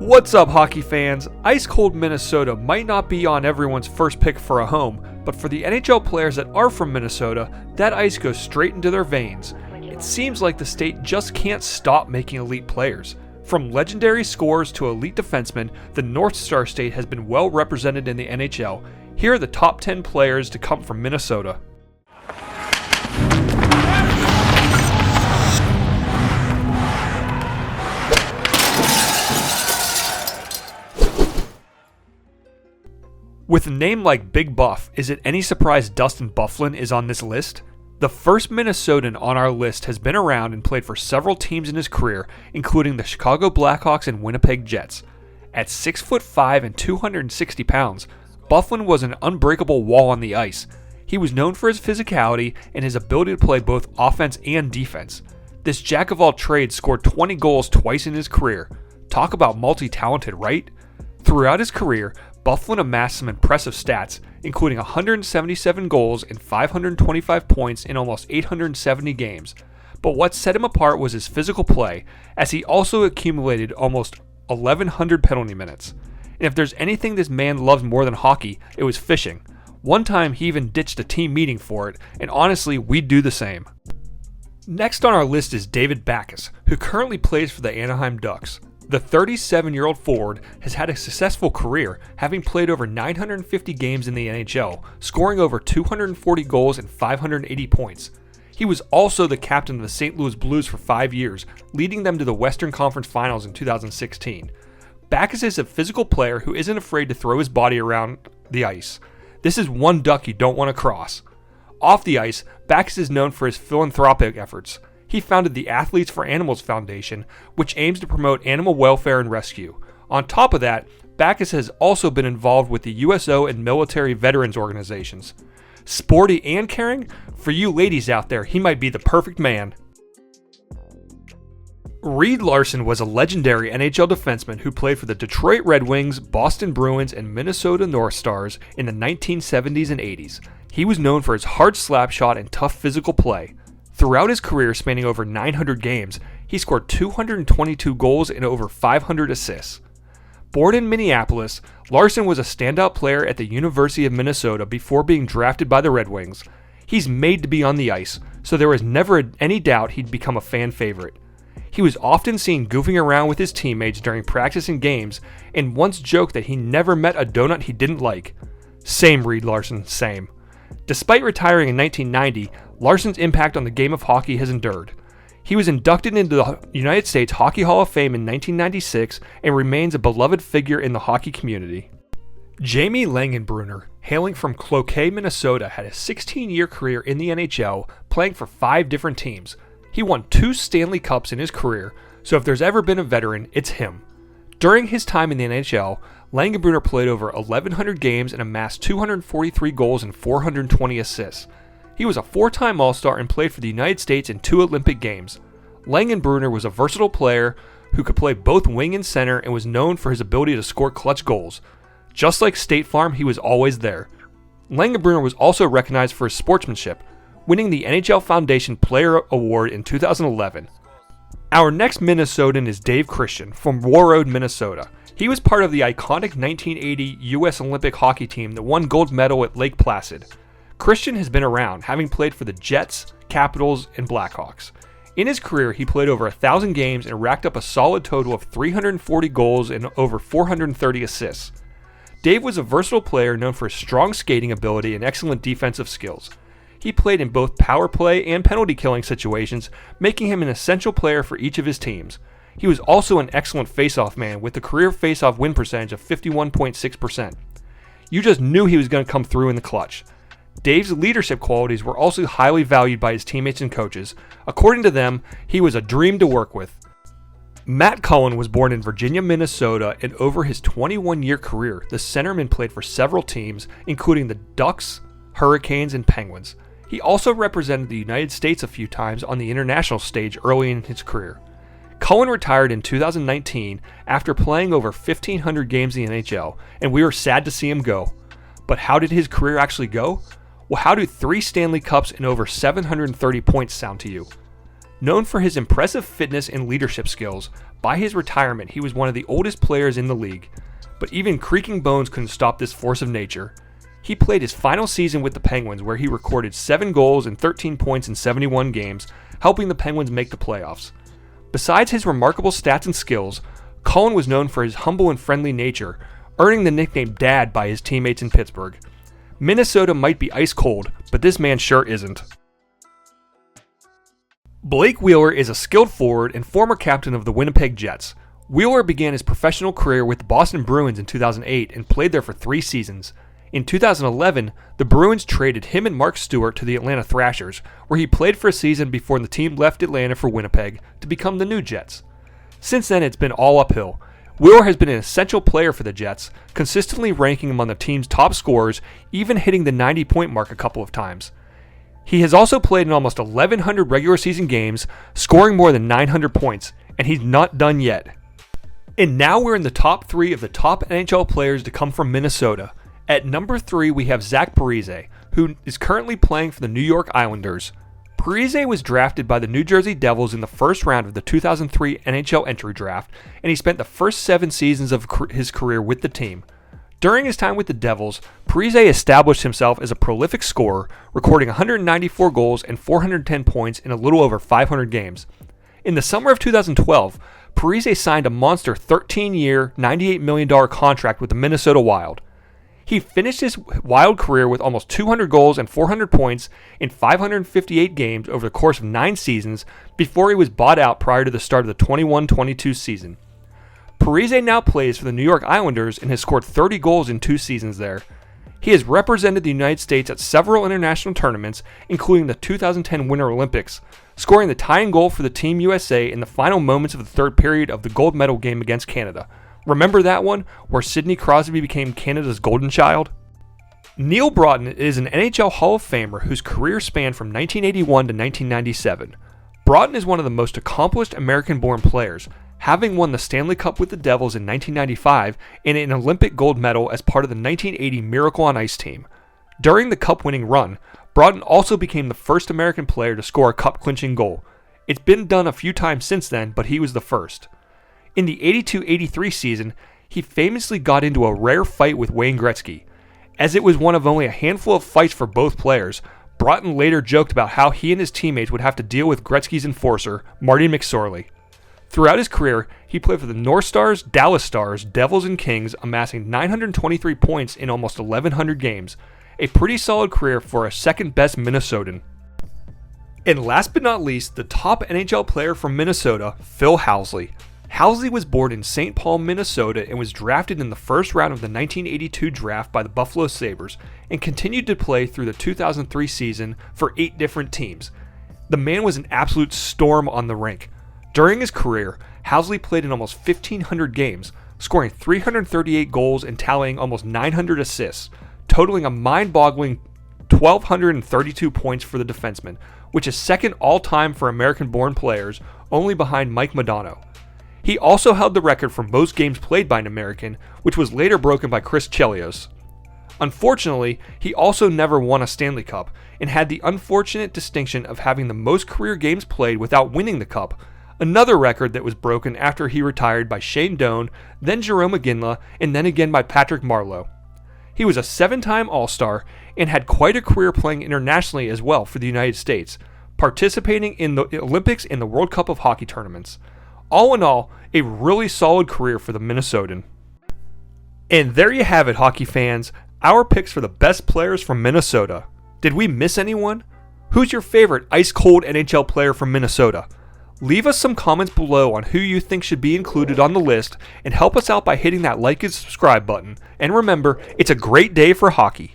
What's up, hockey fans? Ice cold Minnesota might not be on everyone's first pick for a home, but for the NHL players that are from Minnesota, that ice goes straight into their veins. It seems like the state just can't stop making elite players. From legendary scorers to elite defensemen, the North Star State has been well represented in the NHL. Here are the top 10 players to come from Minnesota. With a name like Big Buff, is it any surprise Dustin Byfuglien is on this list? The first Minnesotan on our list has been around and played for several teams in his career, including the Chicago Blackhawks and Winnipeg Jets. At 6'5" and 260 pounds, Byfuglien was an unbreakable wall on the ice. He was known for his physicality and his ability to play both offense and defense. This jack-of-all-trades scored 20 goals twice in his career. Talk about multi-talented, right? Throughout his career, Byfuglien amassed some impressive stats, including 177 goals and 525 points in almost 870 games. But what set him apart was his physical play, as he also accumulated almost 1,100 penalty minutes. And if there's anything this man loves more than hockey, it was fishing. One time he even ditched a team meeting for it, and honestly, we'd do the same. Next on our list is David Backus, who currently plays for the Anaheim Ducks. The 37-year-old forward has had a successful career, having played over 950 games in the NHL, scoring over 240 goals and 580 points. He was also the captain of the St. Louis Blues for 5 years, leading them to the Western Conference Finals in 2016. Backus is a physical player who isn't afraid to throw his body around the ice. This is one duck you don't want to cross. Off the ice, Backus is known for his philanthropic efforts. He founded the Athletes for Animals Foundation, which aims to promote animal welfare and rescue. On top of that, Backus has also been involved with the USO and military veterans organizations. Sporty and caring? For you ladies out there, he might be the perfect man. Reid Larson was a legendary NHL defenseman who played for the Detroit Red Wings, Boston Bruins, and Minnesota North Stars in the 1970s and 80s. He was known for his hard slap shot and tough physical play. Throughout his career spanning over 900 games, he scored 222 goals and over 500 assists. Born in Minneapolis, Larson was a standout player at the University of Minnesota before being drafted by the Red Wings. He's made to be on the ice, so there was never any doubt he'd become a fan favorite. He was often seen goofing around with his teammates during practice and games, and once joked that he never met a donut he didn't like. Same, Reid Larson, same. Despite retiring in 1990, Larson's impact on the game of hockey has endured. He was inducted into the United States Hockey Hall of Fame in 1996 and remains a beloved figure in the hockey community. Jamie Langenbrunner, hailing from Cloquet, Minnesota, had a 16-year career in the NHL, playing for 5 different teams. He won 2 Stanley Cups in his career, so if there's ever been a veteran, it's him. During his time in the NHL, Langenbrunner played over 1,100 games and amassed 243 goals and 420 assists. He was a 4-time All-Star and played for the United States in 2 Olympic Games. Langenbrunner was a versatile player who could play both wing and center and was known for his ability to score clutch goals. Just like State Farm, he was always there. Langenbrunner was also recognized for his sportsmanship, winning the NHL Foundation Player Award in 2011. Our next Minnesotan is Dave Christian from Warroad, Minnesota. He was part of the iconic 1980 U.S. Olympic hockey team that won gold medal at Lake Placid. Christian has been around, having played for the Jets, Capitals, and Blackhawks. In his career, he played over 1,000 games and racked up a solid total of 340 goals and over 430 assists. Dave was a versatile player known for his strong skating ability and excellent defensive skills. He played in both power play and penalty killing situations, making him an essential player for each of his teams. He was also an excellent face-off man with a career face-off win percentage of 51.6%. You just knew he was going to come through in the clutch. Dave's leadership qualities were also highly valued by his teammates and coaches. According to them, he was a dream to work with. Matt Cullen was born in Virginia, Minnesota, and over his 21-year career, the centerman played for several teams, including the Ducks, Hurricanes, and Penguins. He also represented the United States a few times on the international stage early in his career. Cullen retired in 2019 after playing over 1,500 games in the NHL, and we were sad to see him go. But how did his career actually go? Well, how do 3 Stanley Cups and over 730 points sound to you? Known for his impressive fitness and leadership skills, by his retirement he was one of the oldest players in the league. But even creaking bones couldn't stop this force of nature. He played his final season with the Penguins, where he recorded 7 goals and 13 points in 71 games, helping the Penguins make the playoffs. Besides his remarkable stats and skills, Cullen was known for his humble and friendly nature, earning the nickname Dad by his teammates in Pittsburgh. Minnesota might be ice cold, but this man sure isn't. Blake Wheeler is a skilled forward and former captain of the Winnipeg Jets. Wheeler began his professional career with the Boston Bruins in 2008 and played there for 3 seasons. In 2011, the Bruins traded him and Mark Stewart to the Atlanta Thrashers, where he played for a season before the team left Atlanta for Winnipeg to become the new Jets. Since then, it's been all uphill. Wheeler has been an essential player for the Jets, consistently ranking among the team's top scorers, even hitting the 90-point mark a couple of times. He has also played in almost 1,100 regular season games, scoring more than 900 points, and he's not done yet. And now we're in the top 3 of the top NHL players to come from Minnesota. At number 3, we have Zach Parise, who is currently playing for the New York Islanders. Parise was drafted by the New Jersey Devils in the first round of the 2003 NHL entry draft, and he spent the first 7 seasons of his career with the team. During his time with the Devils, Parise established himself as a prolific scorer, recording 194 goals and 410 points in a little over 500 games. In the summer of 2012, Parise signed a monster 13-year, $98 million contract with the Minnesota Wild. He finished his Wild career with almost 200 goals and 400 points in 558 games over the course of 9 seasons before he was bought out prior to the start of the 21-22 season. Parise now plays for the New York Islanders and has scored 30 goals in 2 seasons there. He has represented the United States at several international tournaments, including the 2010 Winter Olympics, scoring the tying goal for the Team USA in the final moments of the third period of the gold medal game against Canada. Remember that one, where Sidney Crosby became Canada's golden child? Neil Broughton is an NHL Hall of Famer whose career spanned from 1981 to 1997. Broughton is one of the most accomplished American-born players, having won the Stanley Cup with the Devils in 1995 and an Olympic gold medal as part of the 1980 Miracle on Ice team. During the Cup-winning run, Broughton also became the first American player to score a Cup-clinching goal. It's been done a few times since then, but he was the first. In the 82-83 season, he famously got into a rare fight with Wayne Gretzky. As it was one of only a handful of fights for both players, Broughton later joked about how he and his teammates would have to deal with Gretzky's enforcer, Marty McSorley. Throughout his career, he played for the North Stars, Dallas Stars, Devils, and Kings, amassing 923 points in almost 1,100 games. A pretty solid career for a second-best Minnesotan. And last but not least, the top NHL player from Minnesota, Phil Housley. Housley was born in St. Paul, Minnesota, and was drafted in the first round of the 1982 draft by the Buffalo Sabres, and continued to play through the 2003 season for 8 different teams. The man was an absolute storm on the rink. During his career, Housley played in almost 1,500 games, scoring 338 goals and tallying almost 900 assists, totaling a mind-boggling 1,232 points for the defenseman, which is second all-time for American-born players, only behind Mike Modano. He also held the record for most games played by an American, which was later broken by Chris Chelios. Unfortunately, he also never won a Stanley Cup, and had the unfortunate distinction of having the most career games played without winning the Cup, another record that was broken after he retired by Shane Doan, then Jerome McGinley, and then again by Patrick Marleau. He was a 7-time All-Star and had quite a career playing internationally as well for the United States, participating in the Olympics and the World Cup of Hockey tournaments. All in all, a really solid career for the Minnesotan. And there you have it, hockey fans, our picks for the best players from Minnesota. Did we miss anyone? Who's your favorite ice-cold NHL player from Minnesota? Leave us some comments below on who you think should be included on the list, and help us out by hitting that like and subscribe button. And remember, it's a great day for hockey.